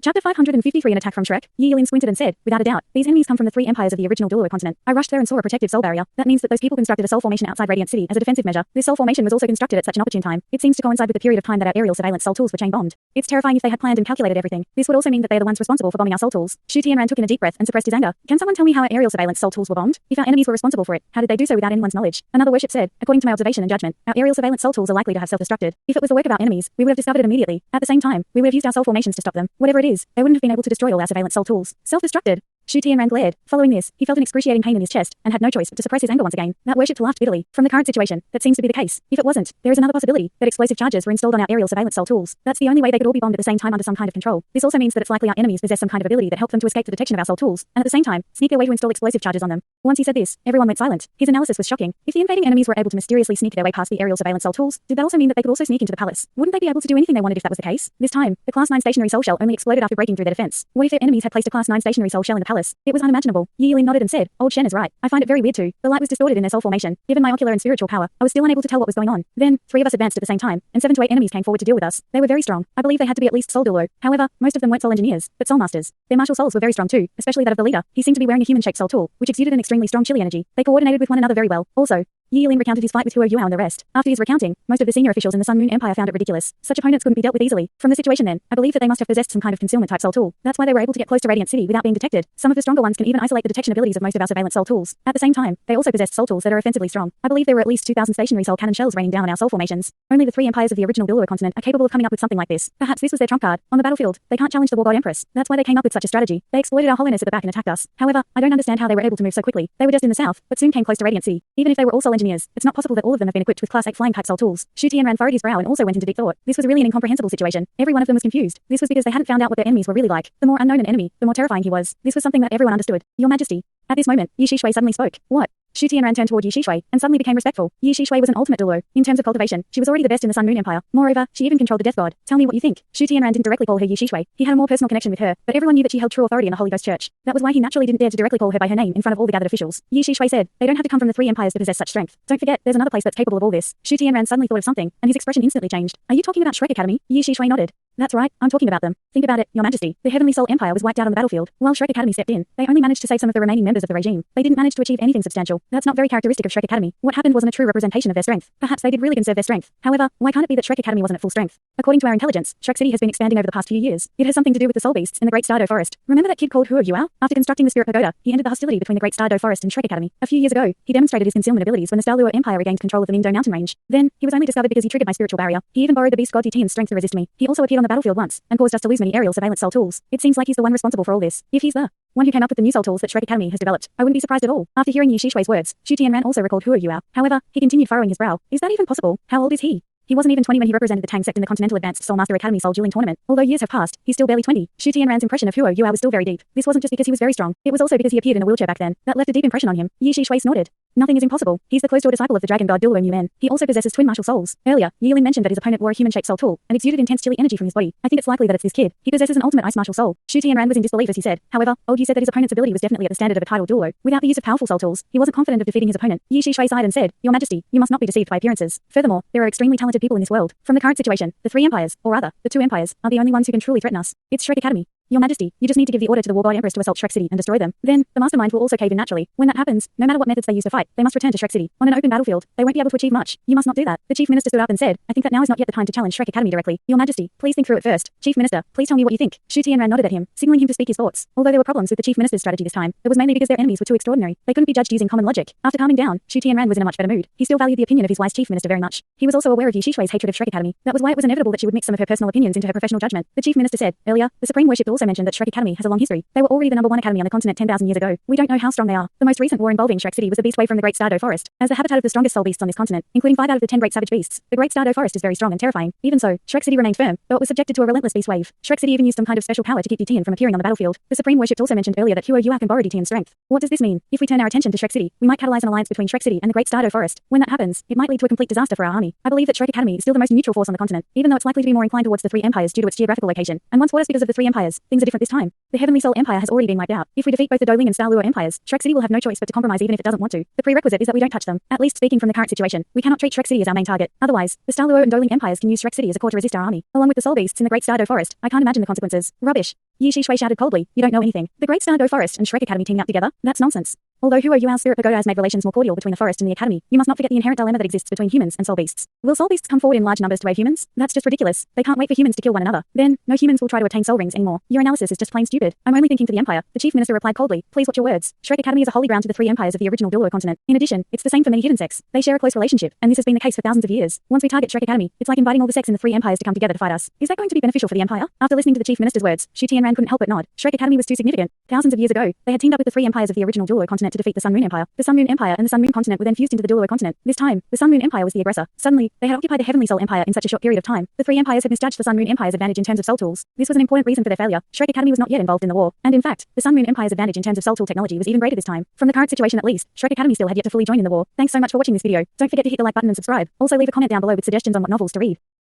Chapter 553 An attack from Shrek. Yi Yilin squinted and said, without a doubt, these enemies come from the three empires of the original Douluo continent. I rushed there and saw a protective soul barrier. That means that those people constructed a soul formation outside Radiant City as a defensive measure. This soul formation was also constructed at such an opportune time. It seems to coincide with the period of time that our aerial surveillance soul tools were chain bombed. It's terrifying if they had planned and calculated everything. This would also mean that they are the ones responsible for bombing our soul tools. Shu Tianran took in a deep breath and suppressed his anger. Can someone tell me how our aerial surveillance soul tools were bombed? If our enemies were responsible for it, how did they do so without anyone's knowledge? Another worship said, according to my observation and judgment, our aerial surveillance soul tools are likely to have self-destructed. If it was the work of our enemies, we would have discovered it immediately. At the same time, we would have used our soul formations to stop them. Whatever it is, they wouldn't have been able to destroy all our surveillance soul tools. Self-destructed. Shu Tianran glared. Following this, he felt an excruciating pain in his chest, and had no choice but to suppress his anger once again. That worship laughed bitterly. From the current situation, that seems to be the case. If it wasn't, there is another possibility, that explosive charges were installed on our aerial surveillance soul tools. That's the only way they could all be bombed at the same time under some kind of control. This also means that it's likely our enemies possess some kind of ability that helped them to escape the detection of our soul tools, and at the same time, sneak their way to install explosive charges on them. Once he said this, everyone went silent. His analysis was shocking. If the invading enemies were able to mysteriously sneak their way past the aerial surveillance soul tools, did that also mean that they could also sneak into the palace? Wouldn't they be able to do anything they wanted if that was the case? This time, the Class 9 stationary soul shell only exploded after breaking through their defense. What if their enemies had placed a Class 9 stationary soul shell in the palace? It was unimaginable. Yi Yilin nodded and said, Old Shen is right. I find it very weird too. The light was distorted in their soul formation. Given my ocular and spiritual power, I was still unable to tell what was going on. Then, 3 of us advanced at the same time, and 7 to 8 enemies came forward to deal with us. They were very strong. I believe they had to be at least soul Douluo. However, most of them weren't soul engineers, but soul masters. Their martial souls were very strong too, especially that of the leader. He seemed to be wearing a human-shaped soul tool, which exuded an extremely strong chili energy. They coordinated with one another very well. Also, Yi Yilin recounted his fight with Huo Yuao and the rest. After his recounting, most of the senior officials in the Sun Moon Empire found it ridiculous. Such opponents couldn't be dealt with easily. From the situation then, I believe that they must have possessed some kind of concealment-type soul tool. That's why they were able to get close to Radiant City without being detected. Some of the stronger ones can even isolate the detection abilities of most of our surveillance soul tools. At the same time, they also possessed soul tools that are offensively strong. I believe there were at least 2,000 stationary soul cannon shells raining down on our soul formations. Only the 3 empires of the original Douluo continent are capable of coming up with something like this. Perhaps this was their trump card. On the battlefield, they can't challenge the War God Empress. That's why they came up with such a strategy. They exploited our hollowness at the back and attacked us. However, I don't understand how they were able to move so quickly. They were just in the south, but soon came close to Radiant City. Even if they were all soul engineers, it's not possible that all of them have been equipped with Class 8 flying type soul tools. Shu Tianran furrowed his brow and also went into deep thought. This was really an incomprehensible situation. Every one of them was confused. This was because they hadn't found out what their enemies were really like. The more unknown an enemy, the more terrifying he was. This was something that everyone understood. Your Majesty. At this moment, Yi Shishui suddenly spoke. What? Shu Tianran turned toward Yi Shishui and suddenly became respectful. Yi Shishui was an ultimate Douluo. In terms of cultivation, she was already the best in the Sun Moon Empire. Moreover, she even controlled the Death God. Tell me what you think. Shu Tianran didn't directly call her Yi Shishui. He had a more personal connection with her, but everyone knew that she held true authority in the Holy Ghost Church. That was why he naturally didn't dare to directly call her by her name in front of all the gathered officials. Yi Shishui said, they don't have to come from the 3 empires to possess such strength. Don't forget, there's another place that's capable of all this. Shu Tianran suddenly thought of something, and his expression instantly changed. Are you talking about Shrek Academy? Yi Shishui nodded. That's right, I'm talking about them. Think about it, Your Majesty. The Heavenly Soul Empire was wiped out on the battlefield. While Shrek Academy stepped in, they only managed to save some of the remaining members of the regime. They didn't manage to achieve anything substantial. That's not very characteristic of Shrek Academy. What happened wasn't a true representation of their strength. Perhaps they did really conserve their strength. However, why can't it be that Shrek Academy wasn't at full strength? According to our intelligence, Shrek City has been expanding over the past few years. It has something to do with the soul beasts in the Great Stardo Forest. Remember that kid called Huo Yuao? After constructing the Spirit Pagoda, he ended the hostility between the Great Stardo Forest and Shrek Academy. A few years ago, he demonstrated his concealment abilities when the Dalu Empire regained control of the Ningdo mountain range. Then, he was only discovered because he triggered my spiritual barrier. He even borrowed the beast god Tian's strength to resist me. He also appeared on the battlefield once and caused us to lose many aerial surveillance soul tools. It seems like he's the one responsible for all this. If he's the one who came up with the new soul tools that Shrek Academy has developed, I wouldn't be surprised at all. After hearing Yi Shishui's words, Shu Tianran also recalled Huo Yuao. However, he continued furrowing his brow. Is that even possible? How old is he? He wasn't even 20 when he represented the Tang Sect in the Continental Advanced Soul Master Academy Soul Dueling Tournament. Although years have passed, he's still barely 20. Shu Tianran's impression of Huo Yuao was still very deep. This wasn't just because he was very strong. It was also because he appeared in a wheelchair back then. That left a deep impression on him. Yi Shishui snorted. Nothing is impossible. He's the closed-door disciple of the dragon god Douluo New Men. He also possesses twin martial souls. Earlier, Yi Yilin mentioned that his opponent wore a human-shaped soul tool and exuded intense chilly energy from his body. I think it's likely that it's this kid. He possesses an ultimate ice martial soul. Shu Tianran was in disbelief as he said. However, Old Yu said that his opponent's ability was definitely at the standard of a titled Douluo. Without the use of powerful soul tools, he wasn't confident of defeating his opponent. Yi Shishui sighed and said, Your Majesty, you must not be deceived by appearances. Furthermore, there are extremely talented people in this world. From the current situation, the 3 empires, or rather, the 2 empires, are the only ones who can truly threaten us. It's Shrek Academy. Your Majesty, you just need to give the order to the War God Empress to assault Shrek City and destroy them. Then, the mastermind will also cave in naturally. When that happens, no matter what methods they use to fight, they must return to Shrek City. On an open battlefield, they won't be able to achieve much. You must not do that. The Chief Minister stood up and said, I think that now is not yet the time to challenge Shrek Academy directly. Your Majesty, please think through it first. Chief Minister, please tell me what you think. Shu Tianran nodded at him, signaling him to speak his thoughts. Although there were problems with the Chief Minister's strategy this time, it was mainly because their enemies were too extraordinary. They couldn't be judged using common logic. After calming down, Shu Tianran was in a much better mood. He still valued the opinion of his wise Chief Minister very much. He was also aware of Yi Shishui's hatred of Shrek Academy. That was why it was inevitable that she would mix some of her personal opinions into her professional judgment. The Chief Minister said, earlier, the Supreme Worship also mentioned that Shrek Academy has a long history. They were already the #1 academy on the continent 10,000 years ago. We don't know how strong they are. The most recent war involving Shrek City was the beast wave from the Great Stardo Forest. As the habitat of the strongest soul beasts on this continent, including 5 out of the 10 great savage beasts, the Great Stardo Forest is very strong and terrifying. Even so, Shrek City remained firm, though it was subjected to a relentless beast wave. Shrek City even used some kind of special power to keep Tian from appearing on the battlefield. The Supreme Worship also mentioned earlier that Huo Yuao can borrow Tian's strength. What does this mean? If we turn our attention to Shrek City, we might catalyze an alliance between Shrek City and the Great Stardo Forest. When that happens, it might lead to a complete disaster for our army. I believe that Shrek Academy is still the most neutral force on the continent, even though it's likely to be more inclined towards the 3 empires due to its geographical location. And once what is because of the 3 empires, things are different this time. The Heavenly Soul Empire has already been wiped out. If we defeat both the Douluo and Dalu empires, Shrek City will have no choice but to compromise even if it doesn't want to. The prerequisite is that we don't touch them. At least speaking from the current situation, we cannot treat Shrek City as our main target. Otherwise, the Dalu and Douluo empires can use Shrek City as a core to resist our army. Along with the soul beasts in the Great Stardo Forest, I can't imagine the consequences. Rubbish. Yi Shi Shui shouted coldly, you don't know anything. The Great Stardo Forest and Shrek Academy teaming up together? That's nonsense. Although Huo Yuao's Spirit Pagoda has made relations more cordial between the forest and the academy, you must not forget the inherent dilemma that exists between humans and soul beasts. Will soul beasts come forward in large numbers to aid humans? That's just ridiculous. They can't wait for humans to kill one another. Then, no humans will try to attain soul rings anymore. Your analysis is just plain stupid. I'm only thinking for the Empire. The Chief Minister replied coldly, please watch your words. Shrek Academy is a holy ground to the three empires of the original Douluo continent. In addition, it's the same for many hidden sects. They share a close relationship, and this has been the case for thousands of years. Once we target Shrek Academy, it's like inviting all the sects in the three empires to come together to fight us. Is that going to be beneficial for the Empire? After listening to the Chief Minister's words, Shu Tianran couldn't help but nod. Shrek Academy was too significant. Thousands of years ago, they had teamed up with the three empires of the original Douluo continent to defeat the Sun Moon Empire. The Sun Moon Empire and the Sun Moon continent were then fused into the Douluo continent. This time, the Sun Moon Empire was the aggressor. Suddenly, they had occupied the Heavenly Soul Empire in such a short period of time. The three empires had misjudged the Sun Moon Empire's advantage in terms of soul tools. This was an important reason for their failure. Shrek Academy was not yet involved in the war, and in fact, the Sun Moon Empire's advantage in terms of soul tool technology was even greater this time. From the current situation at least, Shrek Academy still had yet to fully join in the war. Thanks so much for watching this video. Don't forget to hit the like button and subscribe. Also leave a comment down below with suggestions on what novels to read.